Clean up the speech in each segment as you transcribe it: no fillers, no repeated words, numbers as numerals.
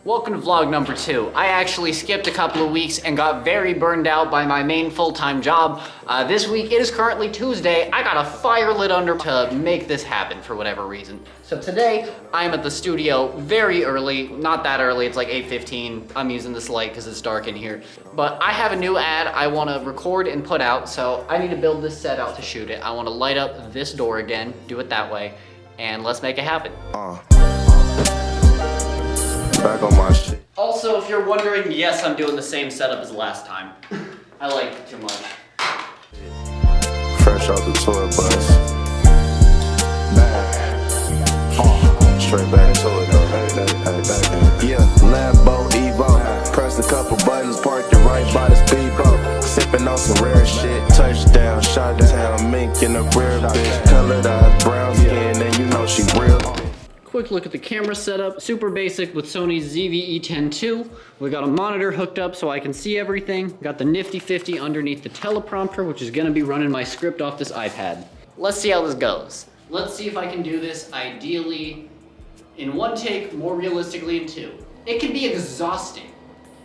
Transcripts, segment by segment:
Welcome to vlog number 2. I actually skipped a couple of weeks and got very burned out by my main full-time job. This week, it is currently Tuesday. I got a fire lit under to make this happen for whatever reason. So today, I'm at the studio very early. Not that early, it's like 8:15. I'm using this light because it's dark in here. But I have a new ad I want to record and put out, so I need to build this set out to shoot it. I want to light up this door again, do it that way, and let's make it happen. Back on my shit. Also, if you're wondering, yes, I'm doing the same setup as last time. I like it too much. Fresh off the tour bus. Back. Straight back to it though. Yeah, Lambo Evo. Pressed a couple buttons, parked it right by the speedboat. Sipping on some rare shit. Touchdown, shot down, mink in the rear bitch. Colored eyes, brown skin, and you know she real. Quick look at the camera setup, super basic with Sony's ZV-E10 II. We got a monitor hooked up so I can see everything. Got the nifty 50 underneath the teleprompter, which is gonna be running my script off this iPad. Let's see how this goes. Let's see if I can do this ideally in one take, more realistically in two. It can be exhausting.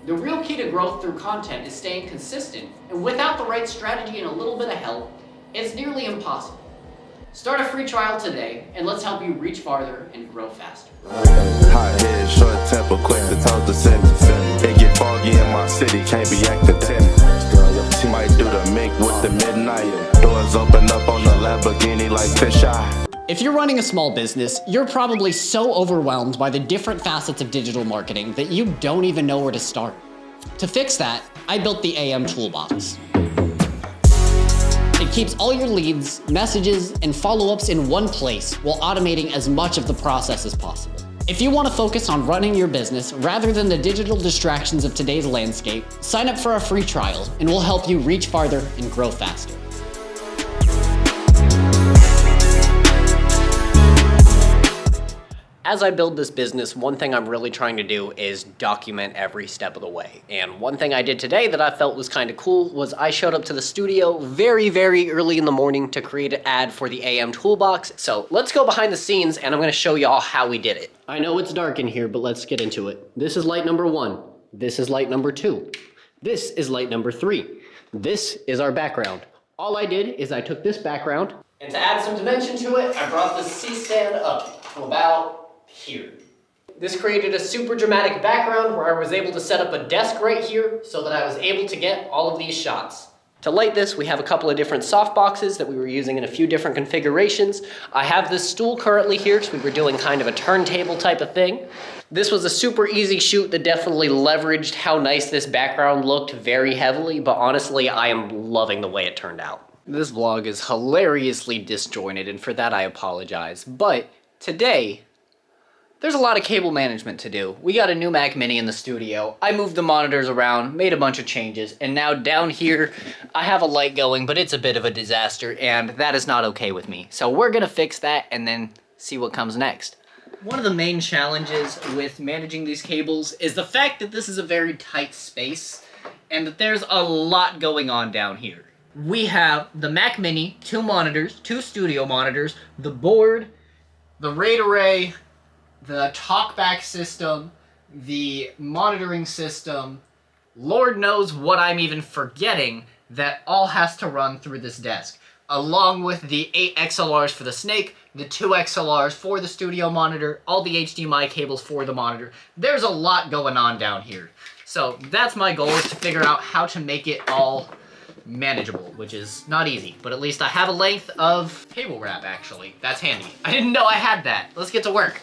The real key to growth through content is staying consistent, and without the right strategy and a little bit of help, it's nearly impossible. Start a free trial today, and let's help you reach farther and grow faster. Hot head, short temper, quick to talk to sentence. It get foggy in my city, can't be acting tennis. She might do the mink with the midnight. Doors open up on the Lamborghini like fish eye. If you're running a small business, you're probably so overwhelmed by the different facets of digital marketing that you don't even know where to start. To fix that, I built the AM Toolbox. It keeps all your leads, messages, and follow-ups in one place while automating as much of the process as possible. If you want to focus on running your business rather than the digital distractions of today's landscape, sign up for a free trial and we'll help you reach farther and grow faster. As I build this business, one thing I'm really trying to do is document every step of the way. And one thing I did today that I felt was kind of cool was I showed up to the studio very, very early in the morning to create an ad for the AM Toolbox. So let's go behind the scenes and I'm gonna show y'all how we did it. I know it's dark in here, but let's get into it. This is light number 1. This is light number 2. This is light number 3. This is our background. All I did is I took this background, and to add some dimension to it, I brought the C-stand up to about here. This created a super dramatic background where I was able to set up a desk right here so that I was able to get all of these shots. To light this, we have a couple of different soft boxes that we were using in a few different configurations. I have this stool currently here because we were doing kind of a turntable type of thing. This was a super easy shoot that definitely leveraged how nice this background looked very heavily, but honestly, I am loving the way it turned out. This vlog is hilariously disjointed, and for that I apologize, but today, there's a lot of cable management to do. We got a new Mac Mini in the studio. I moved the monitors around, made a bunch of changes, and now down here, I have a light going, but it's a bit of a disaster, and that is not okay with me. So we're gonna fix that and then see what comes next. One of the main challenges with managing these cables is the fact that this is a very tight space, and that there's a lot going on down here. We have the Mac Mini, 2 monitors, 2 studio monitors, the board, the RAID array, the talkback system, the monitoring system, Lord knows what I'm even forgetting that all has to run through this desk, along with the 8 XLRs for the Snake, the 2 XLRs for the studio monitor, all the HDMI cables for the monitor. There's a lot going on down here. So that's my goal, is to figure out how to make it all manageable, which is not easy, but at least I have a length of cable wrap, actually. That's handy. I didn't know I had that. Let's get to work.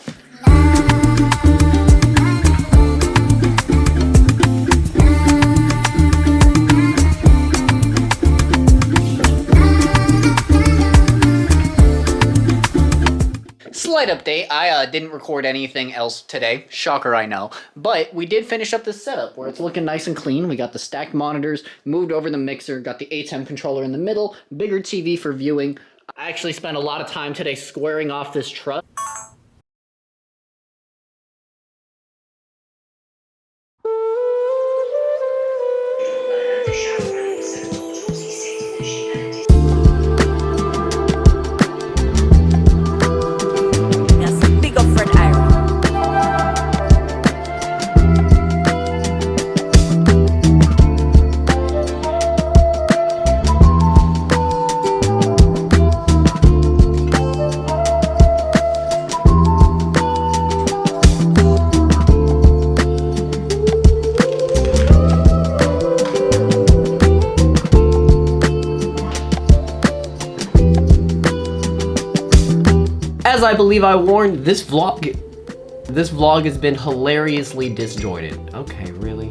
Slight update, I didn't record anything else today. Shocker, I know. But we did finish up this setup where it's looking nice and clean. We got the stacked monitors, moved over the mixer, got the ATEM controller in the middle, bigger TV for viewing. I actually spent a lot of time today squaring off this truss. As I believe I warned, this vlog has been hilariously disjointed. Okay, really?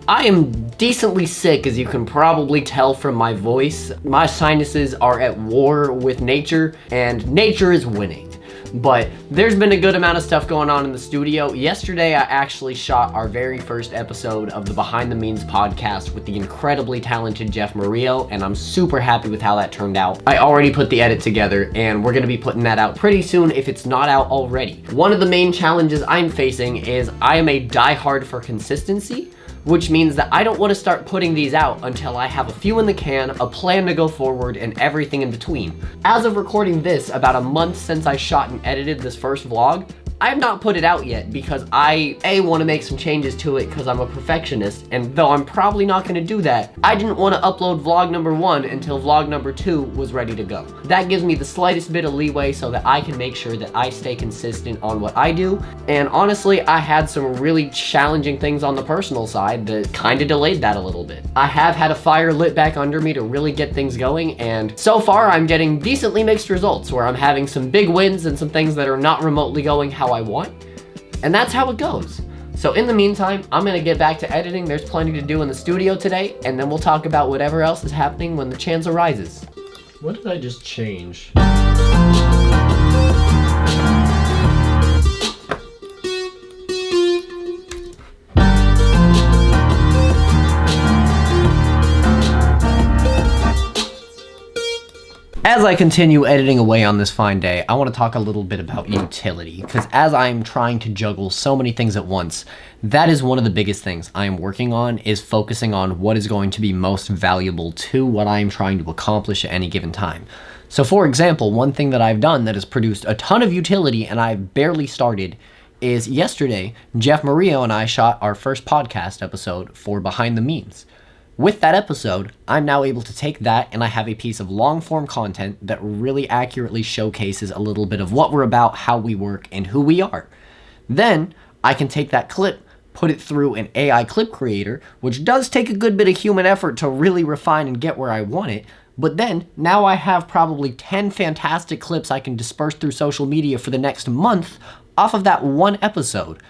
I am decently sick, as you can probably tell from my voice. My sinuses are at war with nature, and nature is winning. But there's been a good amount of stuff going on in the studio. Yesterday, I actually shot our very first episode of the Behind the Means podcast with the incredibly talented Jeff Murillo, and I'm super happy with how that turned out. I already put the edit together, and we're gonna be putting that out pretty soon if it's not out already. One of the main challenges I'm facing is I am a diehard for consistency, which means that I don't want to start putting these out until I have a few in the can, a plan to go forward, and everything in between. As of recording this, about a month since I shot and edited this first vlog, I have not put it out yet because I, want to make some changes to it because I'm a perfectionist, and though I'm probably not going to do that, I didn't want to upload vlog number 1 until vlog number 2 was ready to go. That gives me the slightest bit of leeway so that I can make sure that I stay consistent on what I do, and honestly, I had some really challenging things on the personal side that kind of delayed that a little bit. I have had a fire lit back under me to really get things going, and so far I'm getting decently mixed results where I'm having some big wins and some things that are not remotely going how I want, and that's how it goes. So in the meantime, I'm gonna get back to editing. There's plenty to do in the studio today, and then we'll talk about whatever else is happening when the chance arises. What did I just change? As I continue editing away on this fine day, I want to talk a little bit about utility, because as I'm trying to juggle so many things at once, that is one of the biggest things I am working on, is focusing on what is going to be most valuable to what I am trying to accomplish at any given time. So for example, one thing that I've done that has produced a ton of utility and I've barely started is yesterday, Jeff Murillo and I shot our first podcast episode for Behind the Memes. With that episode, I'm now able to take that and I have a piece of long-form content that really accurately showcases a little bit of what we're about, how we work, and who we are. Then, I can take that clip, put it through an AI clip creator, which does take a good bit of human effort to really refine and get where I want it, but then, now I have probably 10 fantastic clips I can disperse through social media for the next month off of that one episode.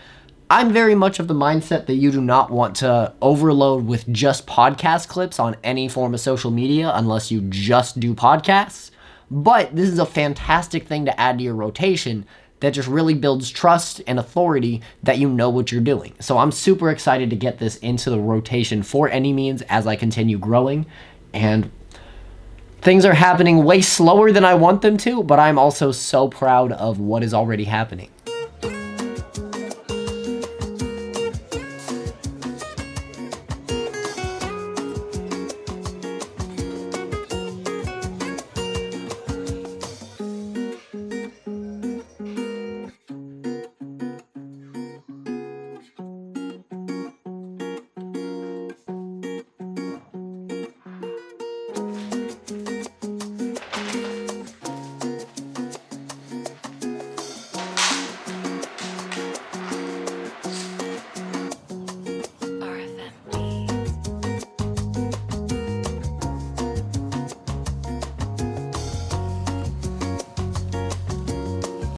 I'm very much of the mindset that you do not want to overload with just podcast clips on any form of social media unless you just do podcasts. But this is a fantastic thing to add to your rotation that just really builds trust and authority that you know what you're doing. So I'm super excited to get this into the rotation for any means as I continue growing. And things are happening way slower than I want them to, but I'm also so proud of what is already happening.